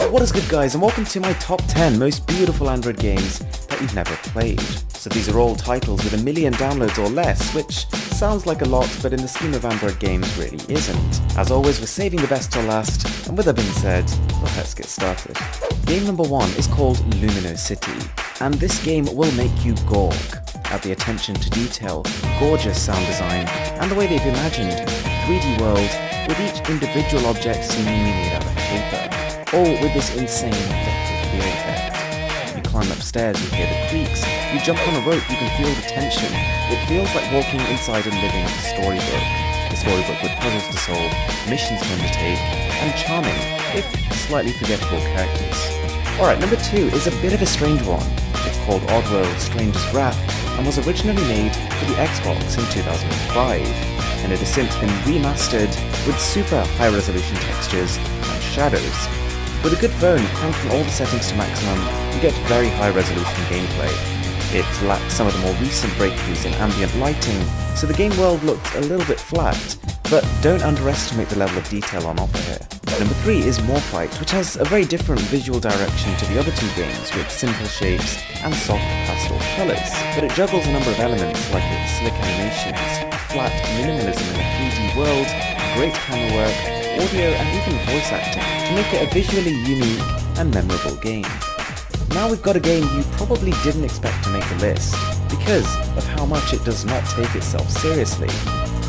What is good, guys, and welcome to my top 10 most beautiful Android games that you've never played. So these are all titles with 1 million downloads or less, which sounds like a lot, but in the scheme of Android games really isn't. As always, we're saving the best till last, and with that being said, well, let's get started. Game number 1 is called Lumino City, and this game will make you gawk at the attention to detail, gorgeous sound design, and the way they've imagined a 3D world with each individual object seemingly made out of paper. All with this insane depth of field effect. You climb upstairs, you hear the creaks, you jump on a rope, you can feel the tension. It feels like walking inside and living a storybook. A storybook with puzzles to solve, missions to undertake, and charming, if slightly forgettable characters. Alright, number 2 is a bit of a strange one. It's called Oddworld Stranger's Wrath, and was originally made for the Xbox in 2005, and it has since been remastered with super high resolution textures and shadows. With a good phone, cranking all the settings to maximum, you get very high resolution gameplay. It lacks some of the more recent breakthroughs in ambient lighting, so the game world looks a little bit flat, but don't underestimate the level of detail on offer here. Number 3 is Morphite, which has a very different visual direction to the other two games with simple shapes and soft pastel colours, but it juggles a number of elements like its slick animations, flat minimalism in a 3D world, great camera work, audio and even voice acting to make it a visually unique and memorable game. Now we've got a game you probably didn't expect to make a list, because of how much it does not take itself seriously.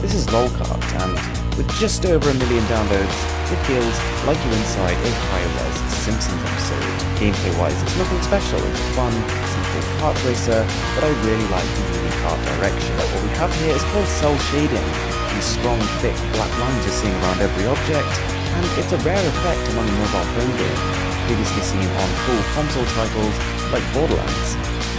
This is Lolcart, and with just over 1 million downloads, it feels like you're inside a high-res Simpsons episode. Gameplay-wise, it's nothing special, it's a fun, simple kart racer, but I really like the unique art direction. What we have here is called cell shading. These strong, thick, black lines you're seeing around every object, and it's a rare effect among a mobile phone game, previously seen on full console titles like Borderlands.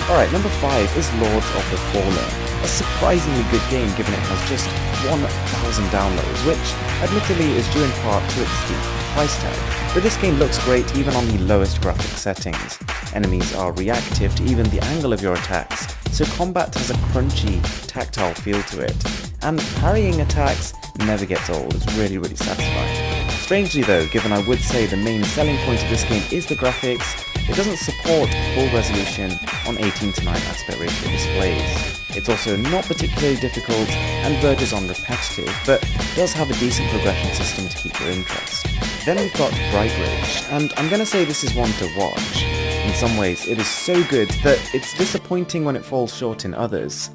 Alright, number 5 is Lords of the Fallen. A surprisingly good game given it has just 1,000 downloads, which admittedly is due in part to its steep price tag. But this game looks great even on the lowest graphic settings. Enemies are reactive to even the angle of your attacks, so combat has a crunchy, tactile feel to it. And parrying attacks never gets old, it's really satisfying. Strangely though, given I would say the main selling point of this game is the graphics, it doesn't support full resolution on 18:9 aspect ratio displays. It's also not particularly difficult and verges on repetitive, but does have a decent progression system to keep your interest. Then we've got Brightridge, and I'm going to say this is one to watch. In some ways it is so good that it's disappointing when it falls short in others.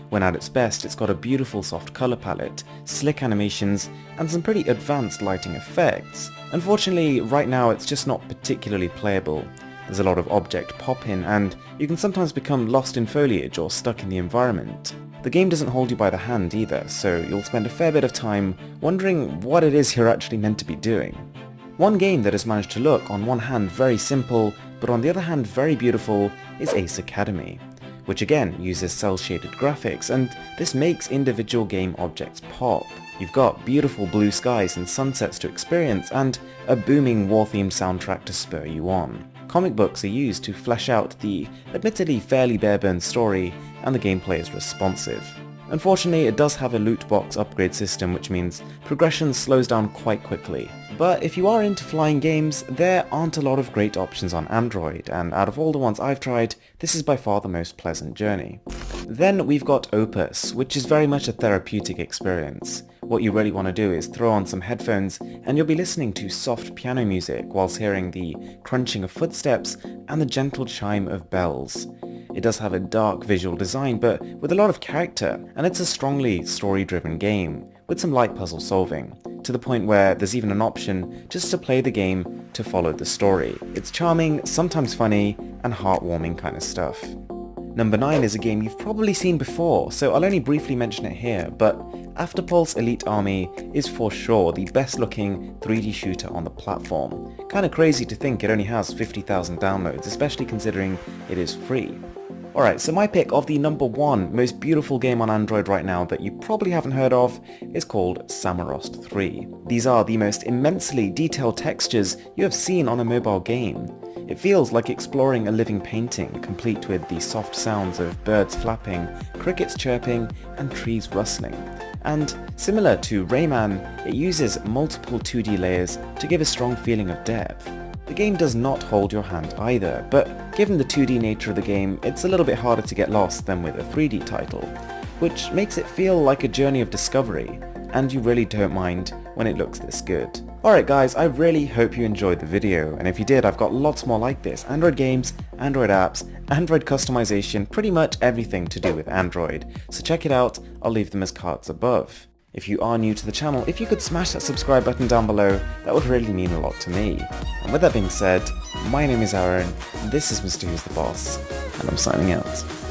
When at its best, it's got a beautiful soft colour palette, slick animations, and some pretty advanced lighting effects. Unfortunately, right now it's just not particularly playable. There's a lot of object pop-in, and you can sometimes become lost in foliage or stuck in the environment. The game doesn't hold you by the hand either, so you'll spend a fair bit of time wondering what it is you're actually meant to be doing. One game that has managed to look, on one hand, very simple, but on the other hand very beautiful, is Ace Academy, which again uses cel-shaded graphics, and this makes individual game objects pop. You've got beautiful blue skies and sunsets to experience, and a booming war-themed soundtrack to spur you on. Comic books are used to flesh out the admittedly fairly bare-bones story, and the gameplay is responsive. Unfortunately, it does have a loot box upgrade system, which means progression slows down quite quickly. But if you are into flying games, there aren't a lot of great options on Android, and out of all the ones I've tried, this is by far the most pleasant journey. Then we've got Opus, which is very much a therapeutic experience. What you really want to do is throw on some headphones and you'll be listening to soft piano music whilst hearing the crunching of footsteps and the gentle chime of bells. It does have a dark visual design, but with a lot of character, and it's a strongly story-driven game, with some light puzzle solving, to the point where there's even an option just to play the game to follow the story. It's charming, sometimes funny, and heartwarming kind of stuff. Number 9 is a game you've probably seen before, so I'll only briefly mention it here, but Afterpulse Elite Army is for sure the best looking 3D shooter on the platform. Kinda crazy to think it only has 50,000 downloads, especially considering it is free. Alright, so my pick of the number 1 most beautiful game on Android right now that you probably haven't heard of is called Samorost 3. These are the most immensely detailed textures you have seen on a mobile game. It feels like exploring a living painting, complete with the soft sounds of birds flapping, crickets chirping, and trees rustling. And similar to Rayman, it uses multiple 2D layers to give a strong feeling of depth. The game does not hold your hand either, but given the 2D nature of the game, it's a little bit harder to get lost than with a 3D title, which makes it feel like a journey of discovery, and you really don't mind when it looks this good. Alright guys, I really hope you enjoyed the video, and if you did, I've got lots more like this. Android games, Android apps, Android customization, pretty much everything to do with Android. So check it out, I'll leave them as cards above. If you are new to the channel, if you could smash that subscribe button down below, that would really mean a lot to me. And with that being said, my name is Aaron, this is Mr. Who's the Boss, and I'm signing out.